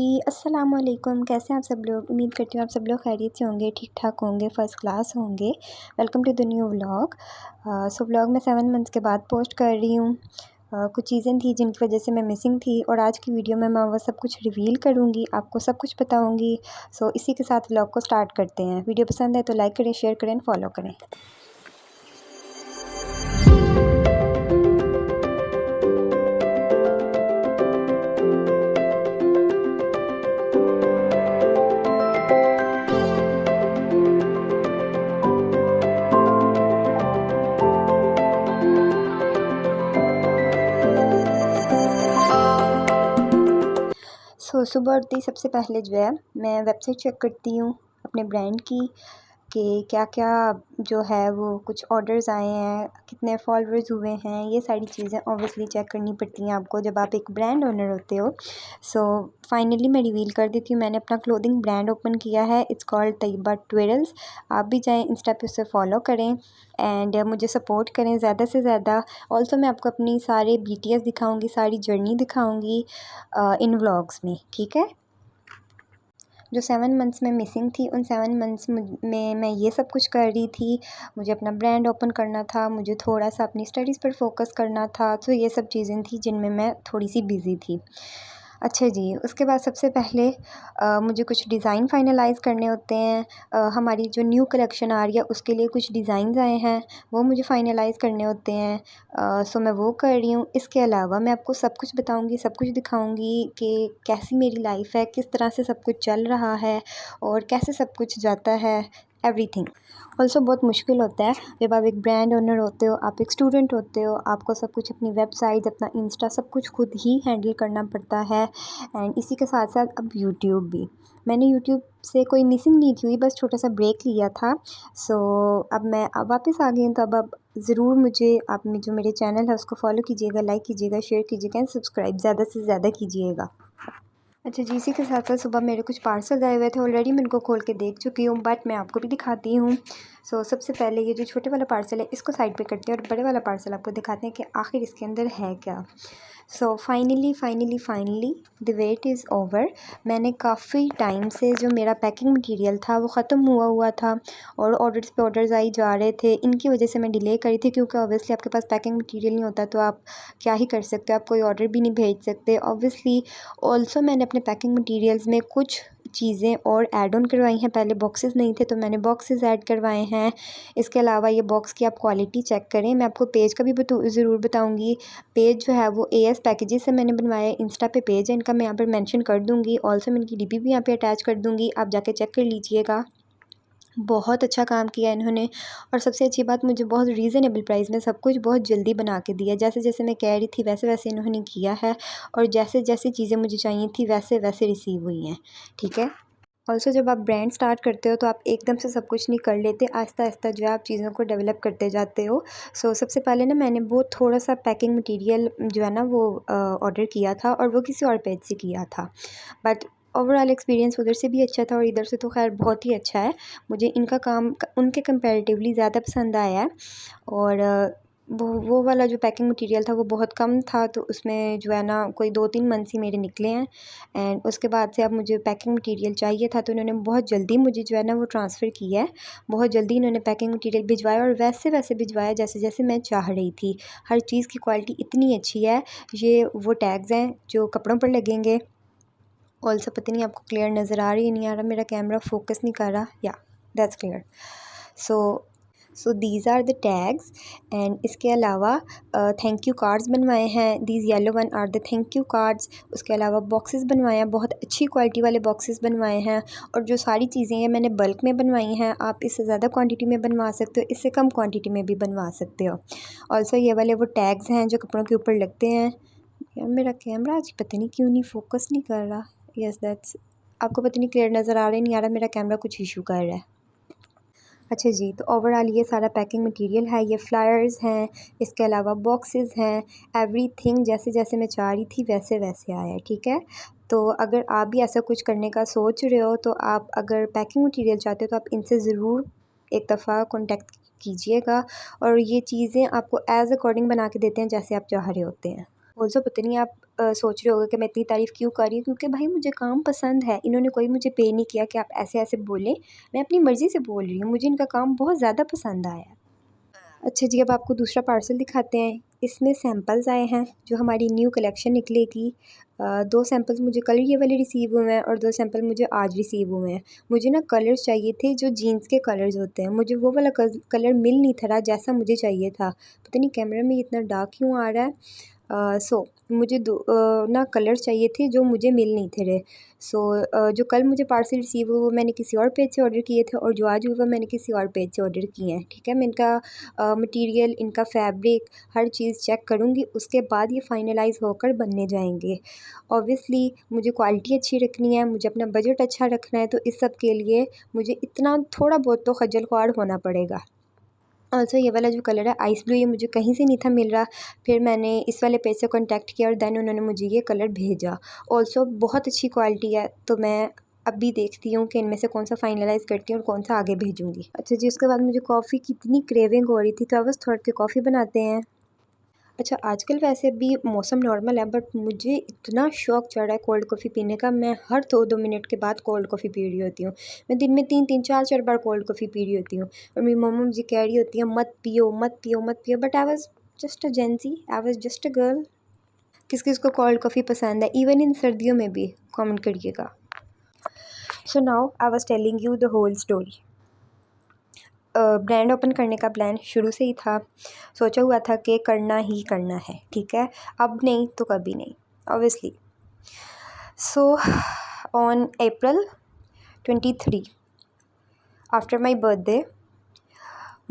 अस्सलाम वालेकुम। कैसे हैं आप सब लोग? उम्मीद करती हूँ आप सब लोग खैरियत से होंगे, ठीक ठाक होंगे, फ़र्स्ट क्लास होंगे। Welcome to the new vlog. So vlog मैं 7 मंथ्स के बाद पोस्ट कर रही हूँ। कुछ चीज़ें थी जिनकी वजह से मैं मिसिंग थी और आज की वीडियो में मैं वो सब कुछ रिवील करूँगी, आपको सब कुछ बताऊँगी। सो इसी के साथ व्लॉग को स्टार्ट करते हैं। वीडियो पसंद है तो लाइक करें, शेयर करें, फॉलो करें। सुबह उठते ही सबसे पहले जो है मैं वेबसाइट चेक करती हूँ अपने ब्रांड की कि क्या क्या जो है वो कुछ ऑर्डर्स आए हैं, कितने फॉलोअर्स हुए हैं, ये सारी चीज़ें ऑब्वियसली चेक करनी पड़ती हैं आपको जब आप एक ब्रांड ओनर होते हो। सो फाइनली मैं रिवील कर देती हूँ, मैंने अपना क्लोथिंग ब्रांड ओपन किया है। It's called Taiba twirls. आप भी जाएँ इंस्टा पे, उसे फॉलो करें एंड मुझे सपोर्ट करें ज़्यादा से ज़्यादा। ऑल्सो मैं आपको अपनी सारे BTS दिखाऊँगी, सारी जर्नी दिखाऊँगी इन व्लॉग्स में, ठीक है। जो 7 मंथ्स में मिसिंग थी, उन 7 मंथ्स में मैं ये सब कुछ कर रही थी। मुझे अपना ब्रांड ओपन करना था, मुझे थोड़ा-सा अपनी स्टडीज़ पर फोकस करना था, तो ये सब चीज़ें थी जिनमें मैं थोड़ी-सी बिज़ी थी। अच्छा जी, उसके बाद सबसे पहले मुझे कुछ डिज़ाइन फ़ाइनलाइज़ करने होते हैं। हमारी जो न्यू कलेक्शन आ रही है उसके लिए कुछ डिज़ाइंस आए हैं, वो मुझे फ़ाइनलाइज़ करने होते हैं। सो मैं वो कर रही हूँ। इसके अलावा मैं आपको सब कुछ बताऊँगी, सब कुछ दिखाऊँगी कि कैसी मेरी लाइफ़ है, किस तरह से सब कुछ चल रहा है और कैसे सब कुछ जाता है, एवरीथिंग। ऑल्सो बहुत मुश्किल होता है जब आप एक ब्रांड ओनर होते हो, आप एक स्टूडेंट होते हो, आपको सब कुछ अपनी वेबसाइट, अपना इंस्टा सब कुछ खुद ही हैंडल करना पड़ता है। एंड इसी के साथ साथ अब यूट्यूब भी। मैंने यूट्यूब से कोई मिसिंग नहीं थी हुई, बस छोटा सा ब्रेक लिया था। सो अब मैं वापस आ गई हूँ, तो अब ज़रूर मुझे आप जो मेरे चैनल है उसको फॉलो कीजिएगा, लाइक कीजिएगा, शेयर कीजिएगा एंड सब्सक्राइब ज़्यादा से ज़्यादा कीजिएगा। अच्छा जी, इसी के साथ साथ सुबह मेरे कुछ पार्सल आए हुए थे, ऑलरेडी मैं इनको खोल के देख चुकी हूँ, बट मैं आपको भी दिखाती हूँ। सो सबसे पहले ये जो छोटे वाला पार्सल है इसको साइड पे करते हैं और बड़े वाला पार्सल आपको दिखाते हैं कि आखिर इसके अंदर है क्या। So finally the wait is over. मैंने काफ़ी टाइम से जो मेरा पैकिंग मटेरियल था वो ख़त्म हुआ था और ऑर्डर्स पे ऑर्डर्स आई जा रहे थे। इनकी वजह से मैं डिले करी थी, क्योंकि ऑब्वियसली आपके पास पैकिंग मटेरियल नहीं होता तो आप क्या ही कर सकते हो, आप कोई ऑर्डर भी नहीं भेज सकते ऑब्वियसली। ऑल्सो मैंने अपने पैकिंग मटेरियल्स में कुछ चीज़ें और ऐड ऑन करवाई हैं। पहले बॉक्सेस नहीं थे तो मैंने बॉक्सेस ऐड करवाए हैं। इसके अलावा ये बॉक्स की आप क्वालिटी चेक करें। मैं आपको पेज का भी ज़रूर बताऊंगी। पेज जो है वो AS पैकेजेस से मैंने बनवाया है। इंस्टा पे पेज है इनका, मैं यहाँ पर मेंशन कर दूँगी। ऑल्सो मैं इनकी DP भी यहाँ पे अटैच कर दूँगी, आप जाके चेक कर लीजिएगा। बहुत अच्छा काम किया इन्होंने और सबसे अच्छी बात, मुझे बहुत रीज़नेबल प्राइस में सब कुछ बहुत जल्दी बना के दिया। जैसे जैसे मैं कह रही थी वैसे वैसे इन्होंने किया है और जैसे जैसे चीज़ें मुझे चाहिए थी वैसे वैसे रिसीव हुई हैं, ठीक है। ऑल्सो जब आप ब्रांड स्टार्ट करते हो तो आप एकदम से सब कुछ नहीं कर लेते, आहिस्ता आहिस्ता जो है आप चीज़ों को डेवलप करते जाते हो। सो सबसे पहले ना मैंने वो थोड़ा सा पैकिंग मटेरियल जो है ना वो ऑर्डर किया था और वो किसी और पेज से किया था, बट ओवरऑल एक्सपीरियंस उधर से भी अच्छा था और इधर से तो खैर बहुत ही अच्छा है। मुझे इनका काम उनके कंपैरेटिवली ज़्यादा पसंद आया है और वो वाला जो पैकिंग मटेरियल था वो बहुत कम था, तो उसमें जो है ना कोई 2-3 मंथ्स ही मेरे निकले हैं। एंड उसके बाद से अब मुझे पैकिंग मटेरियल चाहिए था तो इन्होंने बहुत जल्दी मुझे जो है ना वो ट्रांसफ़र किया है। बहुत जल्दी इन्होंने पैकिंग मटेरियल भिजवाया और वैसे वैसे भिजवाया जैसे जैसे मैं चाह रही थी। हर चीज़ की क्वालिटी इतनी अच्छी है। ये वो टैग्स हैं जो कपड़ों पर लगेंगे। ऑल्सो पता नहीं आपको क्लियर नज़र आ रही है, नहीं आ रहा, मेरा कैमरा फोकस नहीं कर रहा, yeah that's clear. So these are the tags and इसके अलावा थैंक यू कार्ड्स बनवाए हैं। These yellow one are the thank you cards. उसके अलावा बॉक्सेस बनवाए हैं, बहुत अच्छी क्वालिटी वाले बॉक्सेस बनवाए हैं और जो सारी चीज़ें हैं मैंने बल्क में बनवाई हैं। आप इससे ज़्यादा क्वांटिटी में बनवा सकते हो, इससे कम क्वांटिटी में भी बनवा सकते हो। ऑल्सो ये वाले वो टैग्स हैं जो कपड़ों के ऊपर लगते हैं। यार मेरा कैमरा आज पता नहीं क्यों नहीं फोकस नहीं कर रहा। यस दैट्स, आपको पता नहीं क्लियर नज़र आ रहा है, नहीं आ रहा, मेरा कैमरा कुछ इशू कर रहा है। अच्छा जी, तो ओवरऑल ये सारा पैकिंग मटेरियल है, ये फ्लायर्स हैं, इसके अलावा बॉक्सेस हैं, एवरीथिंग जैसे जैसे मैं चाह रही थी वैसे वैसे आया है, ठीक है। तो अगर आप भी ऐसा कुछ करने का सोच रहे हो तो आप अगर पैकिंग मटेरियल चाहते हो तो आप इनसे ज़रूर एक दफ़ा कॉन्टेक्ट कीजिएगा और ये चीज़ें आपको एज़ अकॉर्डिंग बना के देते हैं जैसे आप चाह रहे होते हैं। ऑल्सो पता नहीं आप सोच रहे होगे कि मैं इतनी तारीफ़ क्यों कर रही हूँ, क्योंकि भाई मुझे काम पसंद है। इन्होंने कोई मुझे पे नहीं किया कि आप ऐसे-ऐसे बोलें, मैं अपनी मर्ज़ी से बोल रही हूँ, मुझे इनका काम बहुत ज़्यादा पसंद आया। अच्छा जी, अब आपको दूसरा पार्सल दिखाते हैं। इसमें सैंपल्स आए हैं जो हमारी न्यू कलेक्शन निकलेगी। 2 सैंपल्स मुझे कल ये वाले रिसीव हुए हैं और 2 सैंपल मुझे आज रिसीव हुए हैं। मुझे ना कलर्स चाहिए थे जो जीन्स के कलर्स होते हैं, मुझे वो वाला कलर मिल नहीं था रहा जैसा मुझे चाहिए था। पता नहीं कैमरा में इतना डार्क क्यों आ रहा है। मुझे ना कलर्स चाहिए थे जो मुझे मिल नहीं थे रहे। जो कल मुझे पार्सल रिसीव हुए वो मैंने किसी और पेज से ऑर्डर किए थे और जो आज हुआ मैंने किसी और पेज से ऑर्डर किए हैं, ठीक है। मैं इनका मटीरियल, इनका फैब्रिक, हर चीज़ चेक करूँगी, उसके बाद ये फाइनलाइज़ होकर बनने जाएंगे। ऑब्वियसली मुझे क्वालिटी अच्छी रखनी है, मुझे अपना बजट अच्छा रखना है, तो इस सब के लिए मुझे इतना थोड़ा बहुत तो खज्जल ख्वार होना पड़ेगा। ऑल्सो ये वाला जो कलर है आइस ब्लू, ये मुझे कहीं से नहीं था मिल रहा। फिर मैंने इस वाले पेज से कॉन्टैक्ट किया और देन उन्होंने मुझे ये कलर भेजा। ऑल्सो बहुत अच्छी क्वालिटी है, तो मैं अभी देखती हूँ कि इनमें से कौन सा फाइनलाइज़ करती हूँ और कौन सा आगे भेजूँगी। अच्छा जी, उसके बाद मुझे कॉफ़ी की इतनी क्रेविंग हो रही थी, तो बस थोड़ा के कॉफ़ी बनाते हैं। अच्छा, आजकल वैसे भी मौसम नॉर्मल है, बट मुझे इतना शौक़ चढ़ा है कोल्ड कॉफ़ी पीने का। मैं हर 2-2 मिनट के बाद कोल्ड कॉफ़ी पी रही होती हूँ। मैं दिन में 3-3 4-4 बार कोल्ड कॉफ़ी पी रही होती हूँ और मेरी मम्मा मुझे कह रही होती है मत पियो, मत पियो, मत पियो, but I was just a Gen Z, I was just a girl. किस-किस को कोल्ड कॉफ़ी पसंद है, इवन इन सर्दियों में भी? कमेंट करिएगा। So now I was telling you the whole story. Brand open करने का प्लान शुरू से ही था, सोचा हुआ था कि करना ही करना है, ठीक है। अब नहीं तो कभी नहीं, obviously. So on April 23 after my birthday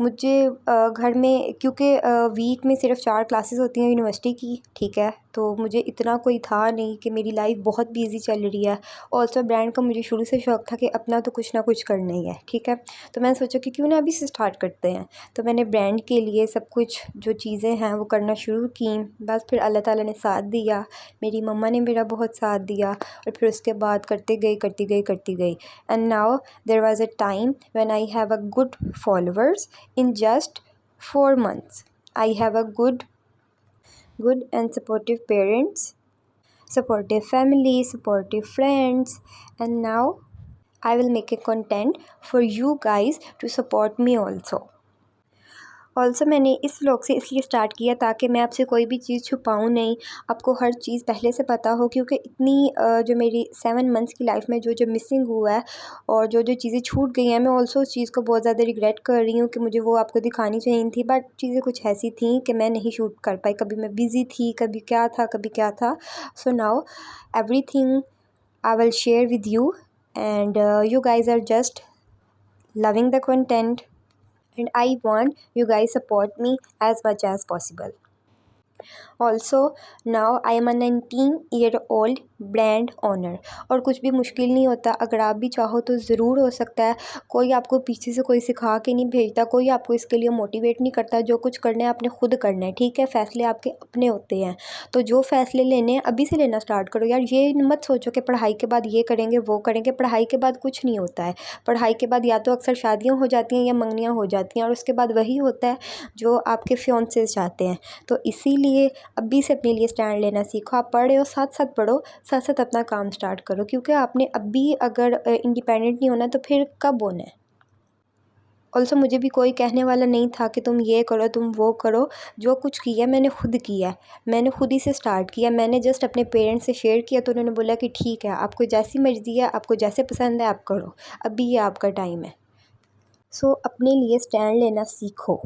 मुझे घर में, क्योंकि वीक में सिर्फ 4 क्लासेस होती हैं यूनिवर्सिटी की, ठीक है, तो मुझे इतना कोई था नहीं कि मेरी लाइफ बहुत बिजी चल रही है। ऑल्सो ब्रांड का मुझे शुरू से शौक़ था कि अपना तो कुछ ना कुछ करना ही है, ठीक है। तो मैंने सोचा कि क्यों ना अभी से स्टार्ट करते हैं। तो मैंने ब्रांड के लिए सब कुछ जो चीज़ें हैं वो करना शुरू की। बस फिर अल्लाह ताला ने साथ दिया, मेरी मम्मा ने मेरा बहुत साथ दिया और फिर उसके बाद करते गई, करती गई, करती गई। And now there was a time when I have a good followers in just 4 months. I have a good and supportive parents, supportive family, supportive friends, and now I will make a content for you guys to support me also. Also मैंने इस vlog से इसलिए start किया ताकि मैं आपसे कोई भी चीज़ छुपाऊँ नहीं, आपको हर चीज़ पहले से पता हो, क्योंकि इतनी जो मेरी 7 मंथ्स की लाइफ में जो जो मिसिंग हुआ है और जो जो चीज़ें छूट गई हैं, मैं ऑल्सो उस चीज़ को बहुत ज़्यादा रिग्रेट कर रही हूँ कि मुझे वो आपको दिखानी चाहिए थी, बट चीज़ें कुछ ऐसी थी कि मैं नहीं शूट कर पाई। कभी मैं बिज़ी थी, कभी क्या था, कभी क्या था। So now everything I will share with you and you guys are just loving the content and I want you guys support me as much as possible. Also now I am a 19-year-old brand owner. और कुछ भी मुश्किल नहीं होता, अगर आप भी चाहो तो ज़रूर हो सकता है। कोई आपको पीछे से कोई सिखा के नहीं भेजता, कोई आपको इसके लिए मोटिवेट नहीं करता। जो कुछ करना है आपने खुद करना है, ठीक है। फ़ैसले आपके अपने होते हैं, तो जो फ़ैसले लेने हैं अभी से लेना स्टार्ट करो यार। ये मत सोचो कि पढ़ाई के बाद ये करेंगे वो करेंगे, पढ़ाई के बाद कुछ नहीं होता है। पढ़ाई के बाद या तो अक्सर शादियाँ हो जाती हैं या मंगनियाँ हो जाती हैं और उसके बाद वही होता है जो आपके फियांसे चाहते हैं। तो इसीलिए अभी से अपने लिए स्टैंड लेना सीखो। आप पढ़ रहे हो, साथ साथ पढ़ो, साथ साथ अपना काम स्टार्ट करो, क्योंकि आपने अभी अगर इंडिपेंडेंट नहीं होना तो फिर कब होना है। ऑल्सो मुझे भी कोई कहने वाला नहीं था कि तुम ये करो, तुम वो करो। जो कुछ किया मैंने खुद किया है, मैंने खुद ही से स्टार्ट किया। मैंने जस्ट अपने पेरेंट्स से शेयर किया तो उन्होंने बोला कि ठीक है, आपको जैसी मर्ज़ी है, आपको जैसे पसंद है आप करो, अभी ये आपका टाइम है। सो अपने लिए स्टैंड लेना सीखो,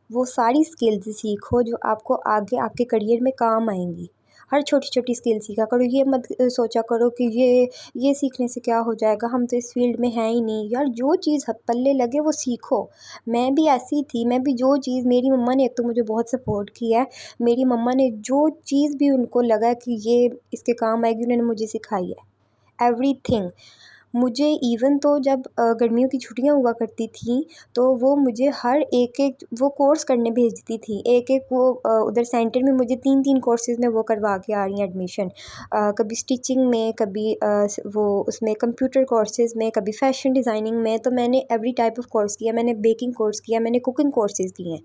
वो सारी स्किल्स सीखो जो आपको आगे आपके करियर में काम आएंगी। हर छोटी छोटी स्किल सीखा करो। ये मत सोचा करो कि ये सीखने से क्या हो जाएगा, हम तो इस फील्ड में हैं ही नहीं। यार जो चीज़ पल्ले लगे वो सीखो। मैं भी ऐसी थी, मैं भी जो चीज़, मेरी मम्मा ने एक तो मुझे बहुत सपोर्ट किया है। मेरी मम्मा ने जो चीज़ भी उनको लगा कि ये इसके काम आएगी, उन्होंने मुझे सिखाई है एवरीथिंग। मुझे इवन तो जब गर्मियों की छुट्टियां हुआ करती थी तो वो मुझे हर एक वो कोर्स करने भेजती थी। एक वो उधर सेंटर में मुझे 3-3 कोर्सेज़ में वो करवा के आ रही हैं एडमिशन। कभी स्टिचिंग में, कभी वो उसमें कंप्यूटर कोर्सेज़ में, कभी फ़ैशन डिज़ाइनिंग में। तो मैंने एवरी टाइप ऑफ कोर्स किया। मैंने बेकिंग कोर्स किया, मैंने कुकिंग कोर्सेज़ किए हैं।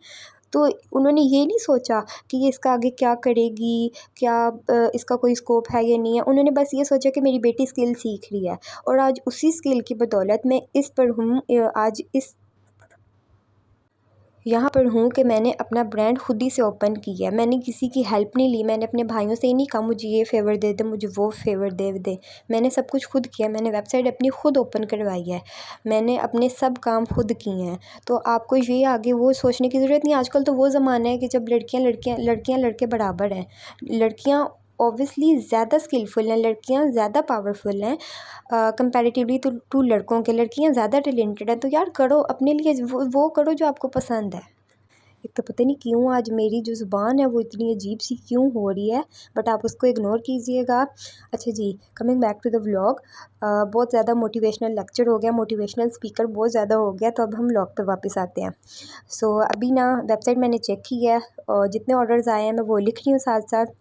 तो उन्होंने ये नहीं सोचा कि ये इसका आगे क्या करेगी, क्या इसका कोई स्कोप है या नहीं है। उन्होंने बस ये सोचा कि मेरी बेटी स्किल सीख रही है, और आज उसी स्किल की बदौलत मैं इस पर हूँ, आज इस यहाँ पर हूँ कि मैंने अपना ब्रांड खुद ही से ओपन किया है। मैंने किसी की हेल्प नहीं ली, मैंने अपने भाइयों से ही नहीं कहा मुझे ये फ़ेवर दे दे, मुझे वो फ़ेवर दे दे। मैंने सब कुछ खुद किया, मैंने वेबसाइट अपनी खुद ओपन करवाई है, मैंने अपने सब काम खुद किए हैं। तो आपको ये आगे वो सोचने की ज़रूरत नहीं। आजकल तो वो ज़माना है कि जब लड़कियाँ लड़के बराबर हैं। लड़कियाँ ऑब्वियसली ज़्यादा स्किलफुल हैं, लड़कियाँ ज़्यादा पावरफुल हैं कंपैरेटिवली टू लड़कों के। लड़कियाँ ज़्यादा टैलेंटेड हैं, तो यार करो अपने लिए, वो करो जो आपको पसंद है। एक तो पता नहीं क्यों आज मेरी जो ज़ुबान है वो इतनी अजीब सी क्यों हो रही है, बट आप उसको इग्नोर कीजिएगा। अच्छा जी, coming back to the vlog, बहुत ज़्यादा मोटिवेशनल लेक्चर हो गया, मोटिवेशनल स्पीकर बहुत ज़्यादा हो गया, तो अब हम व्लॉग पे वापस आते हैं। सो अभी ना वेबसाइट मैंने चेक की है, और जितने ऑर्डर्स आए हैं मैं वो लिख रही हूँ साथ साथ।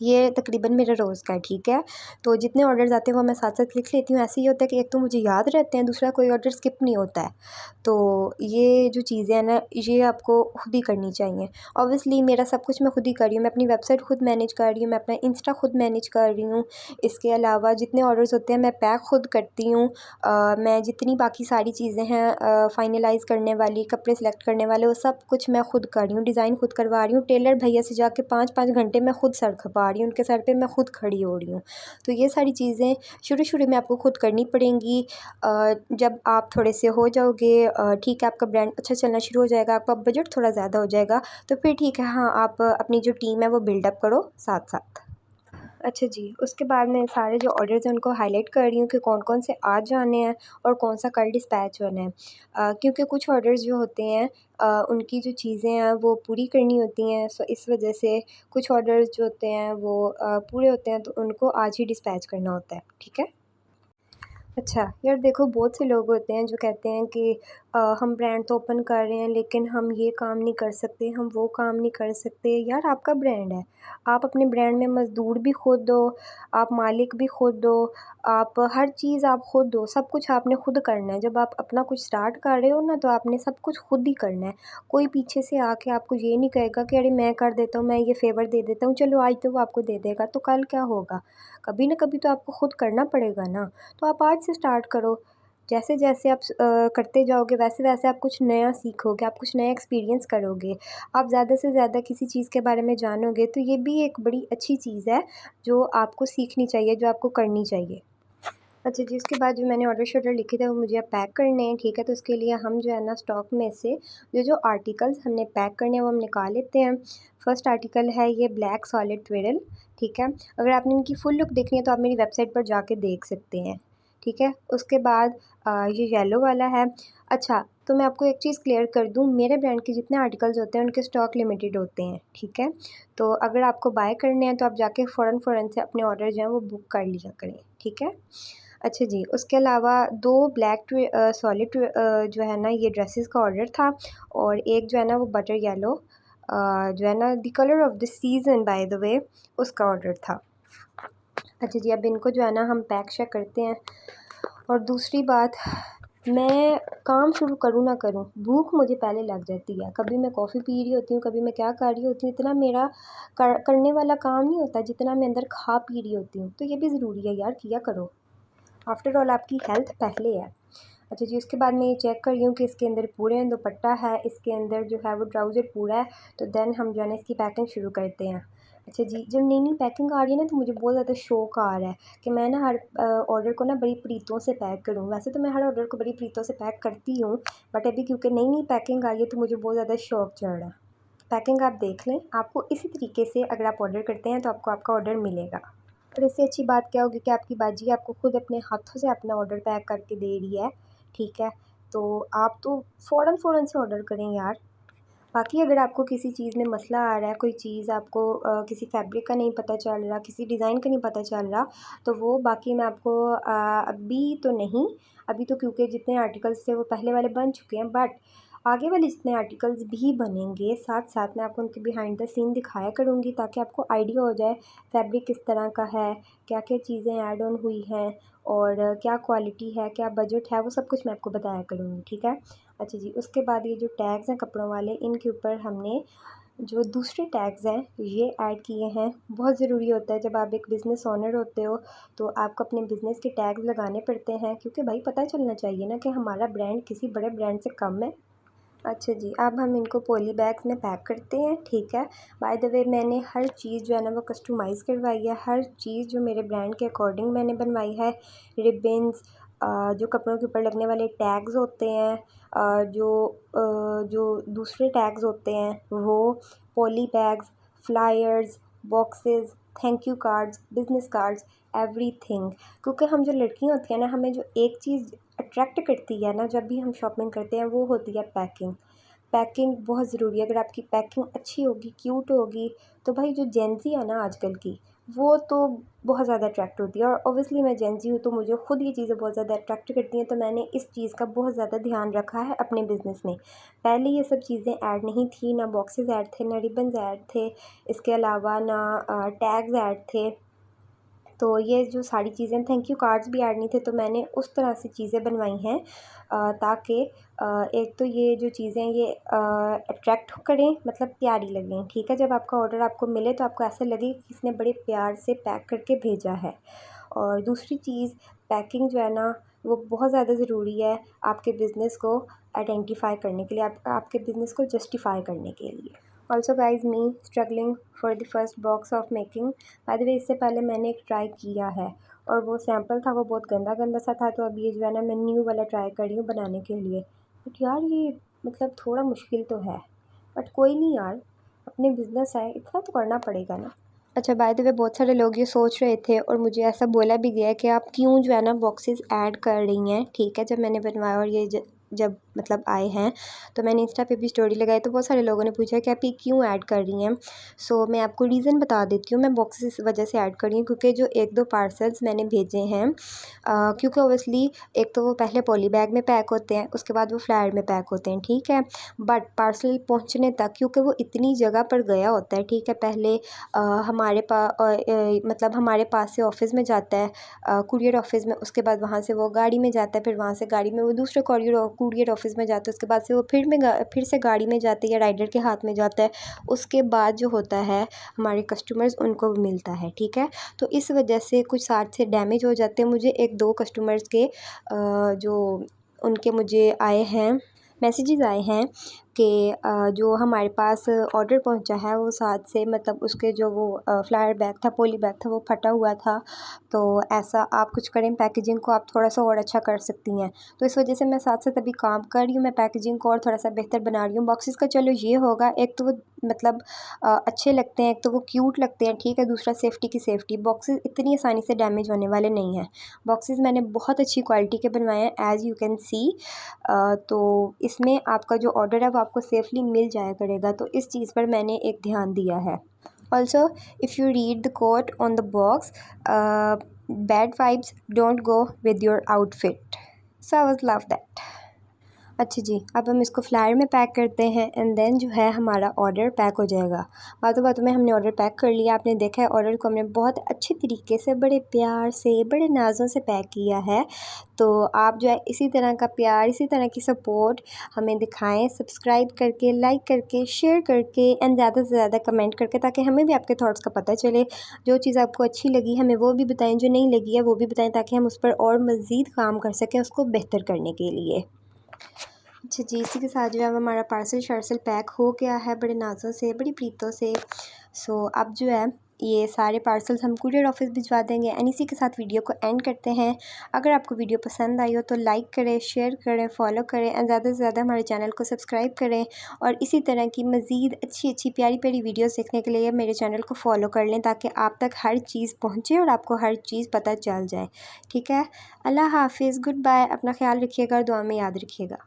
ये तकरीबन मेरा रोज़ का है, ठीक है। तो जितने ऑर्डर्स आते हैं वो मैं साथ साथ लिख लेती हूँ। ऐसे ही होता है कि एक तो मुझे याद रहते हैं, दूसरा कोई ऑर्डर स्किप नहीं होता है। तो ये जो चीज़ें हैं ना, ये आपको खुद ही करनी चाहिए। ऑब्वियसली मेरा सब कुछ मैं खुद ही कर रही हूँ, मैं अपनी वेबसाइट खुद मैनेज कर रही हूँ, मैं अपना इंस्टा खुद मैनेज कर रही हूँ। इसके अलावा जितने ऑर्डर्स होते हैं मैं पैक खुद करती हूँ। मैं जितनी बाकी सारी चीज़ें हैं फाइनलाइज़ करने वाली, कपड़े सेलेक्ट करने वाले, वो सब कुछ मैं खुद कर रही हूँ, डिज़ाइन खुद करवा रही हूँ। टेलर भैया से जाके 5-5 घंटे मैं खुद सर खपा रही हूँ, उनके सर पे मैं खुद खड़ी हो रही हूँ। तो ये सारी चीज़ें शुरू-शुरू में आपको खुद करनी पड़ेंगी। जब आप थोड़े से हो जाओगे, ठीक है, आपका ब्रांड अच्छा चलना शुरू हो जाएगा, आपका बजट थोड़ा ज़्यादा हो जाएगा, तो फिर ठीक है, हाँ, आप अपनी जो टीम है वो बिल्डअप करो साथ-साथ। अच्छा जी, उसके बाद मैं सारे जो ऑर्डर्स हैं उनको हाइलाइट कर रही हूँ कि कौन-कौन से आज जाने हैं और कौन-सा कल डिस्पैच होना है। क्योंकि कुछ ऑर्डर्स जो होते हैं उनकी जो चीज़ें हैं वो पूरी करनी होती हैं, सो इस वजह से कुछ ऑर्डर्स जो होते हैं वो पूरे होते हैं, तो उनको आज ही डिस्पैच करना होता है, ठीक है? अच्छा, यार देखो, बहुत से लोग होते हैं जो कहते हैं कि हम ब्रांड तो ओपन कर रहे हैं लेकिन हम ये काम नहीं कर सकते, हम वो काम नहीं कर सकते। यार आपका ब्रांड है, आप अपने ब्रांड में मज़दूर भी खुद हो, आप मालिक भी खुद हो, आप हर चीज़ आप खुद हो, सब कुछ आपने खुद करना है। जब आप अपना कुछ स्टार्ट कर रहे हो ना, तो आपने सब कुछ खुद ही करना है। कोई पीछे से आके आपको ये नहीं कहेगा कि अरे मैं कर देता हूँ, मैं ये फ़ेवर दे देता हूँ, चलो आज तो वो आपको दे देगा, तो कल क्या होगा? कभी ना कभी तो आपको खुद करना पड़ेगा ना। तो आप आज से स्टार्ट करो। जैसे-जैसे आप करते जाओगे वैसे-वैसे आप कुछ नया सीखोगे, आप कुछ नया एक्सपीरियंस करोगे। आप ज़्यादा से ज़्यादा किसी चीज़ के बारे में जानोगे, तो ये भी एक बड़ी अच्छी चीज़ है जो आपको सीखनी चाहिए, जो आपको करनी चाहिए। अच्छा जी, उसके बाद जो मैंने ऑर्डर-शॉर्डर लिखे थे वो मुझे अब पैक करने हैं, ठीक है? तो उसके लिए हम जो है ना स्टॉक में से जो आर्टिकल्स हमने पैक करने हैं वो हम निकाल लेते हैं। फर्स्ट आर्टिकल है ये ब्लैक सॉलिड ट्विरल, ठीक है? अगर आपने इनकी फुल लुक देखनी है तो आप मेरी वेबसाइट पर जाके देख सकते हैं, ठीक है? उसके बाद ये येलो वाला है। अच्छा, तो मैं आपको एक चीज़ क्लियर कर दूँ, मेरे ब्रांड के जितने आर्टिकल्स होते हैं उनके स्टॉक लिमिटेड होते हैं, ठीक है? तो अगर आपको बाय करने हैं तो आप जाके फ़ौरन से अपने ऑर्डर जो हैं वो बुक कर लिया करें, ठीक है? अच्छा जी, उसके अलावा 2 ब्लैक सॉलिड जो है ना ये ड्रेसेस का ऑर्डर था, और एक जो है ना वो बटर येलो जो है ना the colour of the season by the way, उसका ऑर्डर था। अच्छा जी, अब इनको जो है ना हम पैक शैक करते हैं। और दूसरी बात, मैं काम शुरू करूँ ना करूँ, भूख मुझे पहले लग जाती है। कभी मैं कॉफ़ी पी रही होती हूँ, कभी मैं क्या कर रही होती हूँ, इतना मेरा करने वाला काम नहीं होता जितना मैं अंदर खा पी रही होती हूँ। तो ये भी ज़रूरी है यार, किया करो। आफ्टर ऑल आपकी हेल्थ पहले है। अच्छा जी, उसके बाद मैं ये चेक कर रही हूँ कि इसके अंदर पूरे हैं, दुपट्टा है, इसके अंदर जो है वो ट्राउज़र पूरा है, तो देन हम जो है ना इसकी पैकिंग शुरू करते हैं। अच्छा जी, जब नई-नई पैकिंग आ रही है ना तो मुझे बहुत ज़्यादा शौक आ रहा है कि मैं ना हर ऑर्डर को ना बड़ी प्रीतों से पैक करूँ। वैसे तो मैं हर ऑर्डर को बड़ी प्रीतों से पैक करती हूँ, बट अभी क्योंकि नई-नई पैकिंग आई है तो मुझे बहुत ज़्यादा शौक चढ़ रहा है। पैकिंग आप देख लें, आपको इसी तरीके से अगर आप ऑर्डर करते हैं तो आपको आपका ऑर्डर मिलेगा। और इससे अच्छी बात क्या होगी कि आपकी बाजी आपको खुद अपने हाथों से अपना ऑर्डर पैक करके दे रही है, ठीक है? तो आप तो फ़ौरन से ऑर्डर करें यार। बाकी अगर आपको किसी चीज़ में मसला आ रहा है, कोई चीज़ आपको किसी फैब्रिक का नहीं पता चल रहा, किसी डिज़ाइन का नहीं पता चल रहा, तो वो बाकी मैं आपको अभी तो नहीं, अभी तो क्योंकि जितने आर्टिकल्स थे वो पहले वाले बन चुके हैं, बट आगे वाले जितने आर्टिकल्स भी बनेंगे साथ साथ मैं आपको उनके बिहाइंड द सीन दिखाया करूँगी, ताकि आपको आइडिया हो जाए फैब्रिक किस तरह का है, क्या क्या चीज़ें ऐड ऑन हुई हैं और क्या क्वालिटी है, क्या बजट है, वो सब कुछ मैं आपको बताया करूँगी, ठीक है। अच्छा जी, उसके बाद ये जो टैग्स हैं कपड़ों वाले, इनके ऊपर हमने जो दूसरे टैग्स हैं ये ऐड किए हैं। बहुत ज़रूरी होता है जब आप एक बिज़नेस ओनर होते हो तो आपको अपने बिज़नेस के टैग्स लगाने पड़ते हैं, क्योंकि भाई पता चलना चाहिए ना कि हमारा ब्रांड किसी बड़े ब्रांड से कम है। अच्छा जी, अब हम इनको पॉली बैग्स में पैक करते हैं, ठीक है। बाय द वे मैंने हर चीज़ जो है ना वो कस्टमाइज़ करवाई है, हर चीज़ जो मेरे ब्रांड के अकॉर्डिंग मैंने बनवाई है। रिबन्स, जो कपड़ों के ऊपर लगने वाले टैग्स होते हैं, जो दूसरे टैग्स होते हैं वो, poly bags, flyers, boxes, thank you cards, business cards, everything. क्योंकि हम जो लड़कियां होती हैं ना, हमें जो एक चीज़ अट्रैक्ट करती है ना जब भी हम शॉपिंग करते हैं, वो होती है पैकिंग। पैकिंग बहुत ज़रूरी है। अगर आपकी पैकिंग अच्छी होगी, क्यूट होगी, तो भाई जो जेंज़ी है ना आजकल की, वो तो बहुत ज़्यादा अट्रैक्ट होती है। और ऑब्वियसली मैं जेंज़ी हूँ तो मुझे ख़ुद ये चीज़ें बहुत ज़्यादा अट्रैक्ट करती हैं, तो मैंने इस चीज़ का बहुत ज़्यादा ध्यान रखा है अपने बिज़नेस में। पहले ये सब चीज़ें ऐड नहीं थी, ना बॉक्सेस ऐड थे, ना रिबन्स ऐड थे, इसके अलावा ना टैग्स ऐड थे। तो ये जो सारी चीज़ें, थैंक यू कार्ड्स भी ऐड नहीं थे, तो मैंने उस तरह से चीज़ें बनवाई हैं ताकि एक तो ये जो चीज़ें ये अट्रैक्ट करें, मतलब प्यारी लगें, ठीक है। जब आपका ऑर्डर आपको मिले तो आपको ऐसा लगे कि किसने बड़े प्यार से पैक करके भेजा है। और दूसरी चीज़, पैकिंग जो है ना वो बहुत ज़्यादा ज़रूरी है आपके बिज़नेस को आइडेंटिफ़ाई करने के लिए, आपके बिज़नेस को जस्टिफ़ाई करने के लिए। Also guys, me struggling for the first box of making. By the way, इससे पहले मैंने एक ट्राई किया है और वो सैम्पल था, वो बहुत गंदा गंदा सा था। तो अभी ये जो है ना मैं न्यू वाला ट्राई कर रही हूँ बनाने के लिए। बट यार ये मतलब थोड़ा मुश्किल तो है, बट कोई नहीं यार, अपने बिज़नेस है, इतना तो करना पड़ेगा ना। अच्छा, बाय द वे बहुत सारे लोग ये सोच रहे थे और मुझे ऐसा बोला भी गया कि आप क्यों जो है ना बॉक्सेस ऐड कर रही हैं, ठीक है। जब मैंने बनवाया और ये जब मतलब आए हैं तो मैंने इंस्टा पे भी स्टोरी लगाई, तो बहुत सारे लोगों ने पूछा कि आप ये क्यों ऐड कर रही हैं। सो मैं आपको रीज़न बता देती हूँ, मैं बॉक्सेस इस वजह से ऐड कर रही हूँ क्योंकि जो एक दो पार्सल्स मैंने भेजे हैं, क्योंकि ओबियसली एक तो वो पहले पॉली बैग में पैक होते हैं, उसके बाद वो फ्लायर में पैक होते हैं, ठीक है। बट पार्सल पहुँचने तक, क्योंकि वो इतनी जगह पर गया होता है, ठीक है। पहले मतलब हमारे पास से ऑफ़िस में जाता है, कुरियर ऑफ़िस में, उसके बाद वहाँ से वो गाड़ी में जाता है, फिर वहाँ से गाड़ी में वो दूसरे कुरियर ऑफ़िस में जाता है, उसके बाद से वो फिर से गाड़ी में जाते हैं या राइडर के हाथ में जाता है। उसके बाद जो होता है हमारे कस्टमर्स उनको मिलता है, ठीक है। तो इस वजह से कुछ साथ से डैमेज हो जाते हैं। मुझे एक दो कस्टमर्स के जो उनके मुझे आए हैं, मैसेजेस आए हैं कि जो हमारे पास ऑर्डर पहुंचा है वो साथ से, मतलब उसके जो वो फ्लायर बैग था, पॉली बैग था, वो फटा हुआ था। तो ऐसा आप कुछ करें, पैकेजिंग को आप थोड़ा सा और अच्छा कर सकती हैं। तो इस वजह से मैं साथ साथ अभी काम कर रही हूँ, मैं पैकेजिंग को और थोड़ा सा बेहतर बना रही हूँ। बॉक्सेस का चलो ये होगा, एक तो वो मतलब अच्छे लगते हैं, एक तो वो क्यूट लगते हैं, ठीक है। दूसरा सेफ्टी की सेफ्टी, बॉक्सेस इतनी आसानी से डैमेज होने वाले नहीं हैं। बॉक्सेस मैंने बहुत अच्छी क्वालिटी के बनवाए हैं, एज़ यू कैन सी। तो इसमें आपका जो ऑर्डर है वो आपको सेफ़ली मिल जाया करेगा, तो इस चीज़ पर मैंने एक ध्यान दिया है। Also if you read the quote on the box, bad vibes don't go with your outfit, so I was love that. अच्छा जी, अब हम इसको फ्लायर में पैक करते हैं एंड देन जो है हमारा ऑर्डर पैक हो जाएगा। बातों बातों में हमने ऑर्डर पैक कर लिया। आपने देखा है ऑर्डर को हमने बहुत अच्छे तरीके से, बड़े प्यार से, बड़े नाज़ों से पैक किया है। तो आप जो है इसी तरह का प्यार, इसी तरह की सपोर्ट हमें दिखाएं, सब्सक्राइब करके, लाइक करके, शेयर करके एंड ज़्यादा से ज़्यादा कमेंट करके, ताकि हमें भी आपके थॉट्स का पता चले। जो चीज़ आपको अच्छी लगी हमें वो भी बताएं, जो नहीं लगी है वो भी बताएं, ताकि हम उस पर और मज़ीद काम कर सकें उसको बेहतर करने के लिए। अच्छा जी, इसी के साथ जो है हमारा पार्सल शार्सल पैक हो गया है, बड़े नाज़ों से, बड़ी प्रीतों से। सो अब जो है ये सारे पार्सल्स हम कुरियर ऑफिस भिजवा देंगे एंड इसी के साथ वीडियो को एंड करते हैं। अगर आपको वीडियो पसंद आई हो तो लाइक करें, शेयर करें, फॉलो करें एंड ज़्यादा से ज़्यादा हमारे चैनल को सब्सक्राइब करें। और इसी तरह की मज़ीद अच्छी अच्छी प्यारी प्यारी वीडियोस देखने के लिए मेरे चैनल को फॉलो कर लें, ताकि आप तक हर चीज़ पहुँचे और आपको हर चीज़ पता चल जाए, ठीक है। अल्लाह हाफिज़, गुड बाय, अपना ख्याल रखिएगा और दुआ में याद रखिएगा।